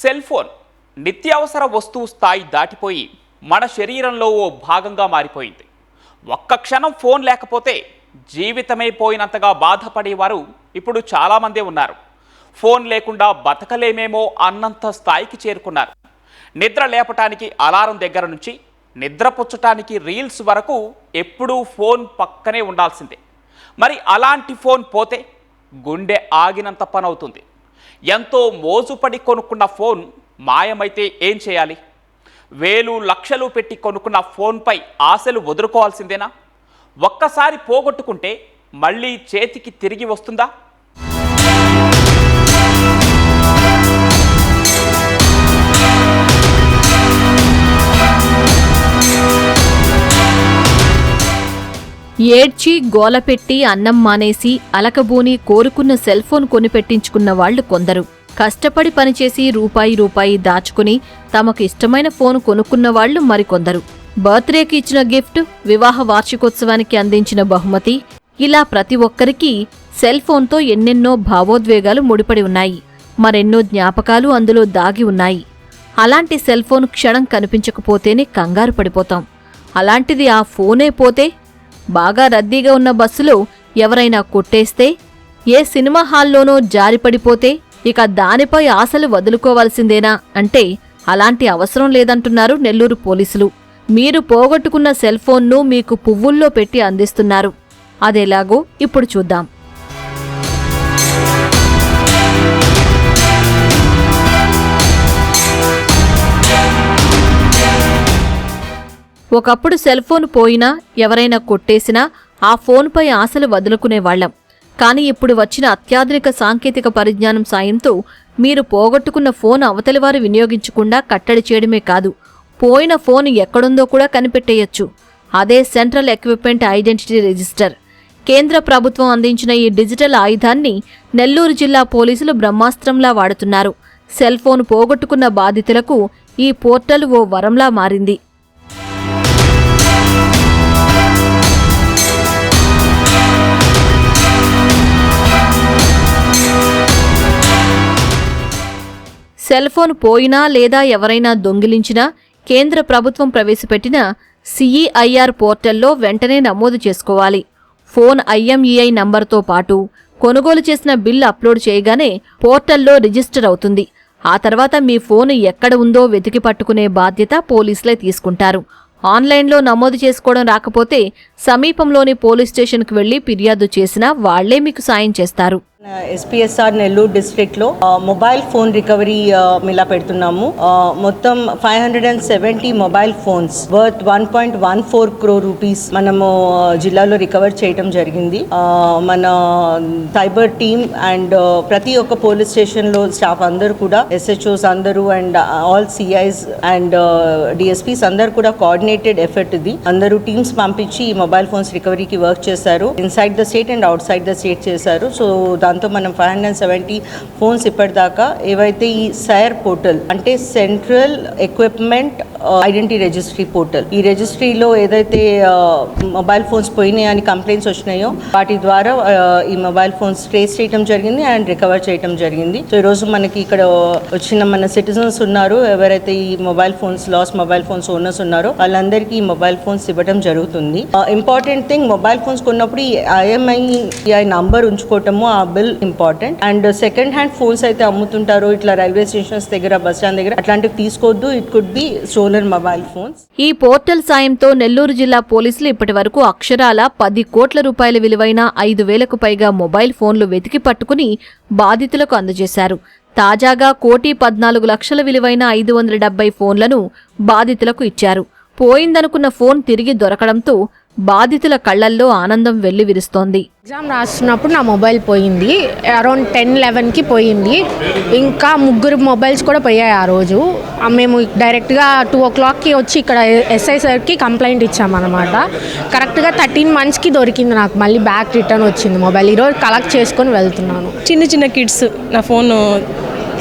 Cell phone నిత్యావసర వస్తువు స్థాయి దాటిపోయి మన శరీరంలో ఓ భాగంగా మారిపోయింది. ఒక్క క్షణం ఫోన్ లేకపోతే జీవితమే పోయినంతగా బాధపడేవారు ఇప్పుడు చాలామందే ఉన్నారు. ఫోన్ లేకుండా బతకలేమేమో అన్నంత స్థాయికి చేరుకున్నారు. నిద్ర లేపటానికి అలారం దగ్గర నుంచి నిద్రపుచ్చటానికి రీల్స్ వరకు ఎప్పుడూ ఫోన్ పక్కనే ఉండాల్సిందే. మరి అలాంటి ఫోన్ పోతే గుండె ఆగినంత పనవుతుంది. ఎంతో మోజుపడి కొనుక్కున్న ఫోన్ మాయమైతే ఏం చేయాలి? వేలు లక్షలు పెట్టి కొనుక్కున్న ఫోన్పై ఆశలు వదులుకోవాల్సిందేనా? ఒక్కసారి పోగొట్టుకుంటే మళ్ళీ చేతికి తిరిగి వస్తుందా? ఏడ్చి గోలపెట్టి అన్నం మానేసి అలకబూని కోరుకున్న సెల్ ఫోన్ కొనిపెట్టించుకున్న వాళ్లు కొందరు. కష్టపడి పనిచేసి రూపాయి దాచుకుని తమకు ఇష్టమైన ఫోన్ కొనుక్కున్న వాళ్లు మరికొందరు. బర్త్డేకి ఇచ్చిన గిఫ్ట్, వివాహ వార్షికోత్సవానికి అందించిన బహుమతి, ఇలా ప్రతి ఒక్కరికి సెల్ ఫోన్తో ఎన్నెన్నో భావోద్వేగాలు ముడిపడి ఉన్నాయి. మరెన్నో జ్ఞాపకాలు అందులో దాగి ఉన్నాయి. అలాంటి సెల్ ఫోన్ క్షణం కనిపించకపోతేనే కంగారు పడిపోతాం. అలాంటిది ఆ ఫోనే పోతే, బాగా రద్దీగా ఉన్న బస్సులో ఎవరైనా కొట్టేస్తే, ఏ సినిమా హాల్లోనో జారిపడిపోతే ఇక దానిపై ఆశలు వదులుకోవాల్సిందేనా అంటే అలాంటి అవసరం లేదంటున్నారు నెల్లూరు పోలీసులు. మీరు పోగొట్టుకున్న సెల్ ఫోన్ను మీకు పువ్వుల్లో పెట్టి అందిస్తున్నారు. అదెలాగో ఇప్పుడు చూద్దాం. ఒకప్పుడు సెల్ ఫోన్ పోయినా, ఎవరైనా కొట్టేసినా ఆ ఫోన్పై ఆశలు వదులుకునేవాళ్లం. కానీ ఇప్పుడు వచ్చిన అత్యాధునిక సాంకేతిక పరిజ్ఞానం సాయంతో మీరు పోగొట్టుకున్న ఫోన్ అవతలివారు వినియోగించకుండా కట్టడి చేయడమే కాదు, పోయిన ఫోన్ ఎక్కడుందో కూడా కనిపెట్టేయొచ్చు. అదే సెంట్రల్ ఎక్విప్మెంట్ ఐడెంటిటీ రిజిస్టర్. కేంద్ర ప్రభుత్వం అందించిన ఈ డిజిటల్ ఆయుధాన్ని నెల్లూరు జిల్లా పోలీసులు బ్రహ్మాస్త్రంలా వాడుతున్నారు. సెల్ ఫోన్ పోగొట్టుకున్న బాధితులకు ఈ పోర్టల్ ఓ వరంలా మారింది. సెల్ ఫోన్ పోయినా లేదా ఎవరైనా దొంగిలించినా కేంద్ర ప్రభుత్వం ప్రవేశపెట్టిన సిఈఐఆర్ పోర్టల్లో వెంటనే నమోదు చేసుకోవాలి. ఫోన్ ఐఎంఈఐ నంబర్తో పాటు కొనుగోలు చేసిన బిల్ అప్లోడ్ చేయగానే పోర్టల్లో రిజిస్టర్ అవుతుంది. ఆ తర్వాత మీ ఫోన్ ఎక్కడ ఉందో వెతికి పట్టుకునే బాధ్యత పోలీసులే తీసుకుంటారు. ఆన్లైన్లో నమోదు చేసుకోవడం రాకపోతే సమీపంలోని పోలీస్ స్టేషన్కి వెళ్లి ఫిర్యాదు చేసినా వాళ్లే మీకు సాయం చేస్తారు. ఎస్పీఎస్ఆర్ నెల్లూరు డిస్ట్రిక్ట్లో మొబైల్ ఫోన్ రికవరీ మిలా పెడుతున్నాము. మొత్తం 570 mobile phones worth 1.14 crore rupees మనము జిల్లాలో రికవర్ చేయడం జరిగింది. మన సైబర్ టీమ్ అండ్ ప్రతి ఒక్క పోలీస్ స్టేషన్లో స్టాఫ్ అందరూ కూడా, ఎస్హెచ్ఓస్ అందరూ and all CIs and DSPs అందరూ కూడా కోఆర్డినేటెడ్ ఎఫర్ట్ ఇది. అందరూ టీమ్స్ పంపించి ఈ మొబైల్ ఫోన్స్ రికవరీకి వర్క్ చేశారు. Inside the state and out side the state చేశారు. సో దాంతో మనం 570 ఫోన్స్ ఇప్పటిదాకా ఏవైతే ఈ సైర్ పోర్టల్ అంటే central equipment identity registry portal, ఈ రిజిస్ట్రీలో ఏదైతే మొబైల్ ఫోన్స్ పోయినాయని కంప్లైంట్స్ వచ్చినాయో వాటి ద్వారా ఈ మొబైల్ ఫోన్స్ ట్రేస్ చేయడం జరిగింది అండ్ రికవర్ చేయడం జరిగింది. సో ఈరోజు మనకి ఇక్కడ వచ్చిన మన సిటిజన్స్ ఉన్నారు, ఎవరైతే ఈ mobile phones mobile phones owners ఉన్నారో వాళ్ళందరికీ ఈ మొబైల్ ఫోన్స్ ఇవ్వడం జరుగుతుంది. ఇంపార్టెంట్ థింగ్, మొబైల్ ఫోన్స్ కొన్నప్పుడు ఈ ఐఎంఈఐ నంబర్ ఉంచుకోవటము, ఆ bill important. And second hand phones అయితే అమ్ముతుంటారు ఇట్లా రైల్వే స్టేషన్స్ దగ్గర, బస్ స్టాండ్ దగ్గర, అట్లాంటివి తీసుకోవద్దు. It could be stolen mobile phones. ఈ పోర్టల్ సాయంతో నెల్లూరు జిల్లా పోలీసులు ఇప్పటి వరకు అక్షరాల 10 కోట్ల రూపాయల విలువైన 5,000కు పైగా మొబైల్ ఫోన్లు వెతికి పట్టుకుని బాధితులకు అందజేశారు. తాజాగా 1,14,00,000 విలువైన 570 ఫోన్లను బాధితులకు ఇచ్చారు. పోయిందనుకున్న ఫోన్ తిరిగి దొరకడంతో బాధితుల కళ్లల్లో ఆనందం వెల్లివిరుస్తోంది. ఎగ్జామ్ రాస్తున్నప్పుడు నా మొబైల్ పోయింది. అరౌండ్ 10-11కి పోయింది. ఇంకా 3 మొబైల్స్ కూడా పోయాయి ఆ రోజు. మేము డైరెక్ట్గా 2 o'clockకి వచ్చి ఇక్కడ ఎస్ఐ సార్కి కంప్లైంట్ ఇచ్చామన్నమాట. కరెక్ట్గా 13 monthsకి దొరికింది నాకు. మళ్ళీ బ్యాక్ రిటర్న్ వచ్చింది మొబైల్. ఈరోజు కలెక్ట్ చేసుకొని వెళ్తున్నాను. చిన్న కిడ్స్ నా ఫోన్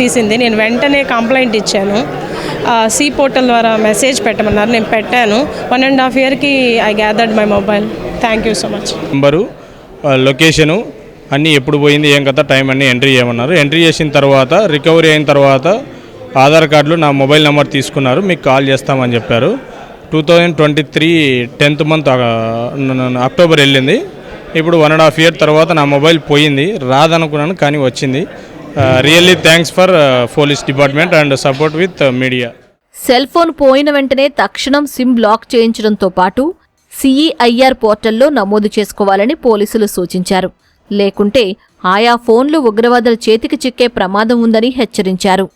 తీసింది. నేను వెంటనే కంప్లైంట్ ఇచ్చాను. సి పోర్టల్ ద్వారా మెసేజ్ పెట్టమన్నారు, నేను పెట్టాను. 1.5 yearకి I gathered my mobile. Thank you so much. Number, location అన్నీ ఎప్పుడు పోయింది, ఏం కథ, టైం అన్నీ ఎంట్రీ చేయమన్నారు. ఎంట్రీ చేసిన తర్వాత రికవరీ అయిన తర్వాత ఆధార్ కార్డులు నా మొబైల్ నెంబర్ తీసుకున్నారు, మీకు కాల్ చేస్తామని చెప్పారు. 2023 10th month అక్టోబర్ వెళ్ళింది. ఇప్పుడు 1.5 year తర్వాత నా మొబైల్ పోయింది. రాదనుకున్నాను కానీ వచ్చింది. Really thanks for police department and support with media. Cell phone పోయిన వెంటనే తక్షణం సిమ్ బ్లాక్ చేయించడంతో పాటు CEIR పోర్టల్లో నమోదు చేసుకోవాలని పోలీసులు సూచించారు. లేకుంటే ఆయా ఫోన్లు ఉగ్రవాదుల చేతికి చిక్కే ప్రమాదం ఉందని హెచ్చరించారు.